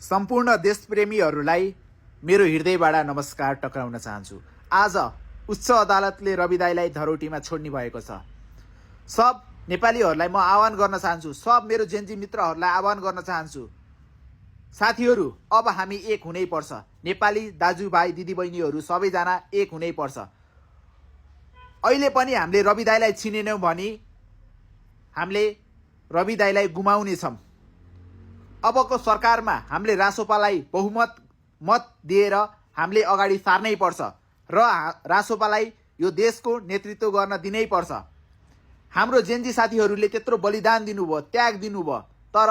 सम्पूर्ण देशप्रेमीहरूलाई मेरो हृदयबाट नमस्कार टक्राउन चाहन्छु। आज उच्च अदालतले रवि दाइलाई धरोटीमा छोड्ने भएको छ। सब नेपालीहरूलाई म आह्वान गर्न चाहन्छु, सब मेरो जेन्जी मित्रहरूलाई आह्वान गर्न चाहन्छु, साथीहरू अब हामी एक हुनै पर्छ। नेपाली दाजुभाइ दिदीबहिनीहरू सबैजना एक हुनै पर्छ। अहिले पनि हामीले रवि दाइलाई चिनेनौँ भने हामीले रवि दाइलाई गुमाउने छौँ। अबको सरकारमा हामीले रासोपालाई बहुमत मत दिएर हामीले अगाडि सार्नै पर्छ र रासोपालाई यो देशको नेतृत्व गर्न दिनै पर्छ। हाम्रो जेन्जी साथीहरूले त्यत्रो बलिदान दिनुभयो, त्याग दिनुभयो, तर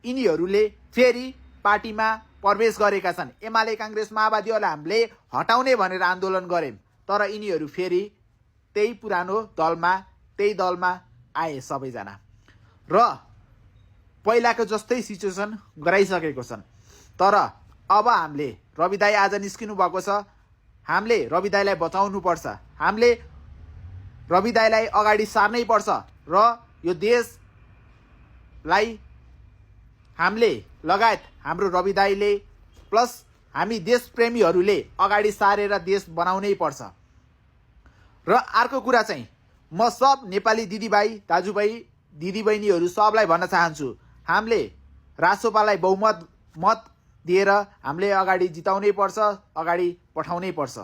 यिनीहरूले फेरि पार्टीमा प्रवेश गरेका छन्। एमाले काङ्ग्रेस माओवादीहरूलाई हामीले हटाउने भनेर आन्दोलन गरे, तर यिनीहरू फेरि त्यही पुरानो दलमा आए सबैजना र पहिलाको जस्तै सिचुएसन गराइसकेको छन्। तर अब हामीले रवि दाइ आज निस्किनु भएको छ, हामीले रवि दाइलाई बचाउनु पर्छ, हामीले रवि दाइलाई अगाडि सार्नै पर्छ र यो देशलाई हामीले लगायत हाम्रो रवि दाइले प्लस हामी देशप्रेमीहरूले अगाडि सारेर देश बनाउनै पर्छ। र अर्को कुरा चाहिँ म सब नेपाली दिदीभाइ दाजुभाइ दिदीबहिनीहरू सबलाई भन्न चाहन्छु, हामीले रासोपालाई बहुमत मत दिएर हामीले अगाडि जिताउनै पर्छ, अगाडि पठाउनै पर्छ।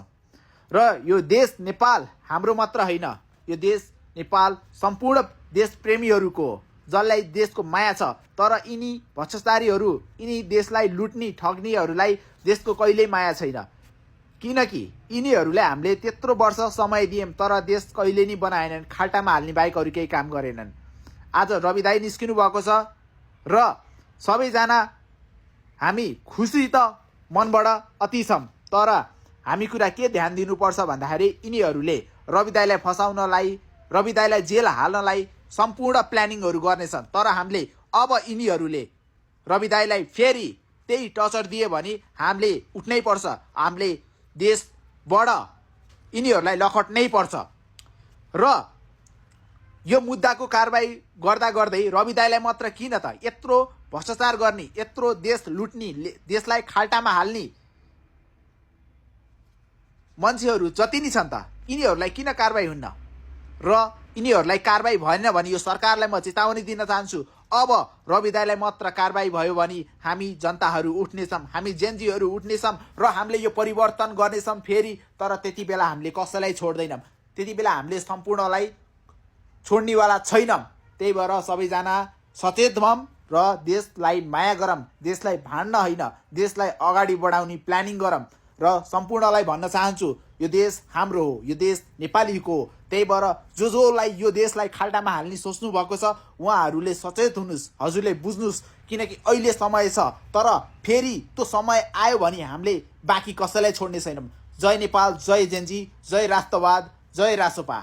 र यो देश नेपाल हाम्रो मात्र होइन, यो देश नेपाल सम्पूर्ण देशप्रेमीहरूको हो, जसलाई देशको माया छ। तर यिनी भ्रष्टाचारीहरू, यिनी देशलाई लुट्ने ठग्नेहरूलाई देशको कहिल्यै माया छैन, किनकि यिनीहरूलाई हामीले त्यत्रो वर्ष समय दियौँ तर देश कहिले नि बनाएनन्, खाल्टामा हाल्ने बाहेक अरू केही काम गरेनन्। आज रवि दाइ निस्किनु भएको छ र सबैजना हामी खुसी त मनबाट अति छौँ, तर हामी कुरा के ध्यान दिनुपर्छ भन्दाखेरि यिनीहरूले रवि दाइलाई फसाउनलाई, रवि दाइलाई जेल हाल्नलाई सम्पूर्ण प्लानिङहरू गर्नेछन्। तर हामीले अब यिनीहरूले रवि दाइलाई फेरि त्यही टर्चर दिए भने हामीले उठ्नै पर्छ, हामीले देशबाट यिनीहरूलाई लखट्नै पर्छ। र यो मुद्दाको कारबाही गर्दा गर्दै रवि दाइलाई मात्र किन त यत्रो भ्रष्टाचार गर्ने, यत्रो देश लुट्ने, देशलाई खाल्टामा हाल्ने मान्छेहरू जति नै छन् त यिनीहरूलाई किन कारबाही हुन्न? र यिनीहरूलाई कारबाही भएन भने यो सरकारलाई म चेतावनी दिन चाहन्छु, अब रवि दाइलाई मात्र कारबाही भयो भने हामी जनताहरू उठ्नेछौँ, हामी जेन्जीहरू उठ्नेछौँ र हामीले यो परिवर्तन गर्नेछौँ फेरि। तर त्यति बेला हामीले कसैलाई छोड्दैनौँ, त्यति बेला हामीले सम्पूर्णलाई छोड्नेवाला छैनौँ। त्यही भएर सबैजना सचेत भौँ र देशलाई माया गरौँ, देशलाई भाड्न होइन, देशलाई अगाडि बढाउने प्लानिङ गरौँ। र सम्पूर्णलाई भन्न चाहन्छु, यो देश हाम्रो हो, यो देश नेपालीको हो। त्यही भएर जसलाई यो देशलाई खाल्टामा हाल्ने सोच्नु भएको छ उहाँहरूले सचेत हुनुहोस्, हजुरले बुझ्नुहोस्, किनकि अहिले समय छ, तर फेरि त्यो समय आयो भने हामीले बाँकी कसैलाई छोड्ने छैनौँ। जय नेपाल, जय जेन्जी, जय राष्ट्रवाद, जय रासोपा।